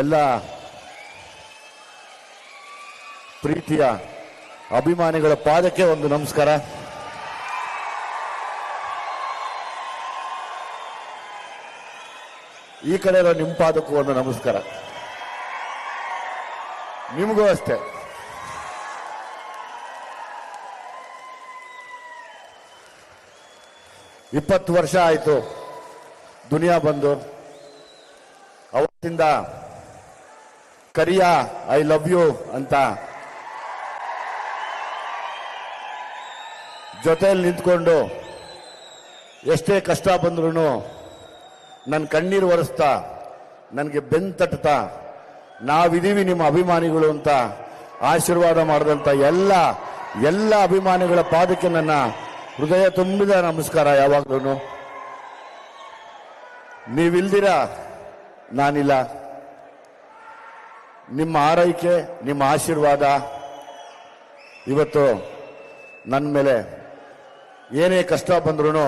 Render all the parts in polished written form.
ಎಲ್ಲ ಪ್ರೀತಿಯ ಅಭಿಮಾನಿಗಳ ಪಾದಕ್ಕೆ ಒಂದು ನಮಸ್ಕಾರ. ಈ ಕಡೆ ಇರೋ ನಿಮ್ಮ ಪಾದಕ್ಕೂ ಒಂದು ನಮಸ್ಕಾರ. ನಿಮಗೂ ಅಷ್ಟೇ. ಇಪ್ಪತ್ತು ವರ್ಷ ಆಯಿತು ದುನಿಯಾ ಬಂದು. ಅವತ್ತಿಂದ ಕರಿಯಾ ಐ ಲವ್ ಯು ಅಂತ ಜೊತೆಯಲ್ಲಿ ನಿಂತ್ಕೊಂಡು ಎಷ್ಟೇ ಕಷ್ಟ ಬಂದ್ರೂ ನನ್ನ ಕಣ್ಣೀರು ಒರೆಸ್ತಾ ನನಗೆ ಬೆನ್ನು ತಟ್ತಾ ನಾವಿದೀವಿ ನಿಮ್ಮ ಅಭಿಮಾನಿಗಳು ಅಂತ ಆಶೀರ್ವಾದ ಮಾಡಿದಂಥ ಎಲ್ಲ ಅಭಿಮಾನಿಗಳ ಪಾದಕ್ಕೆ ನನ್ನ ಹೃದಯ ತುಂಬಿದ ನಮಸ್ಕಾರ. ಯಾವಾಗಲೂ ನೀವಿಲ್ದಿರ ನಾನಿಲ್ಲ. ನಿಮ್ಮ ಆರೈಕೆ, ನಿಮ್ಮ ಆಶೀರ್ವಾದ ಇವತ್ತು ನನ್ನ ಮೇಲೆ ಏನೇ ಕಷ್ಟ ಬಂದ್ರೂ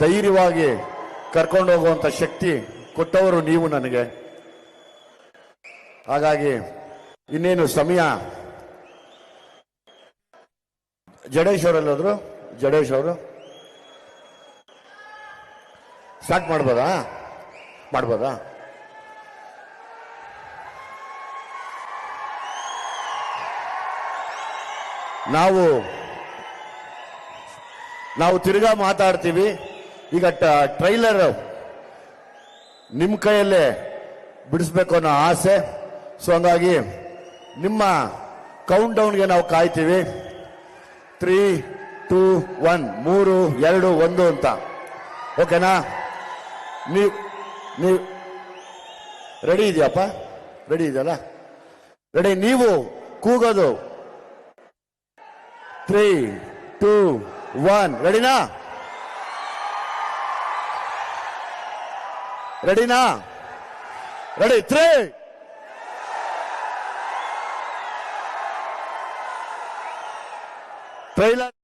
ಧೈರ್ಯವಾಗಿ ಕರ್ಕೊಂಡು ಹೋಗುವಂಥ ಶಕ್ತಿ ಕೊಟ್ಟವರು ನೀವು ನನಗೆ. ಹಾಗಾಗಿ ಇನ್ನೇನು ಸಮಯ. ಜಡೇಶ್ ಅವರೆಲ್ಲೋದ್ರು? ಜಡೇಶ್ ಅವರು ಸ್ಟಾರ್ಟ್ ಮಾಡ್ಬೋದಾ? ನಾವು ತಿರ್ಗಾ ಮಾತಾಡ್ತೀವಿ. ಈಗ ಟ್ರೈಲರ್ ನಿಮ್ಮ ಕೈಯಲ್ಲೇ ಬಿಡಿಸ್ಬೇಕು ಅನ್ನೋ ಆಸೆ. ಸೊ ಹಂಗಾಗಿ ನಿಮ್ಮ ಕೌಂಟ್ ಡೌನ್ಗೆ ನಾವು ಕಾಯ್ತೀವಿ. 3, 2, 1 3, 2, 1 ಅಂತ. ಓಕೆನಾ? ನೀವು ರೆಡಿ ಇದೆಯಪ್ಪ? ರೆಡಿ ಇದೆಯಲ್ಲ? ರೆಡಿ? ನೀವು ಕೂಗೋದು 3, 2, 1 ರೆಡಿನಾ? ರೆಡಿನಾ? ರೆಡಿ? 3 ಟ್ರೈಲರ್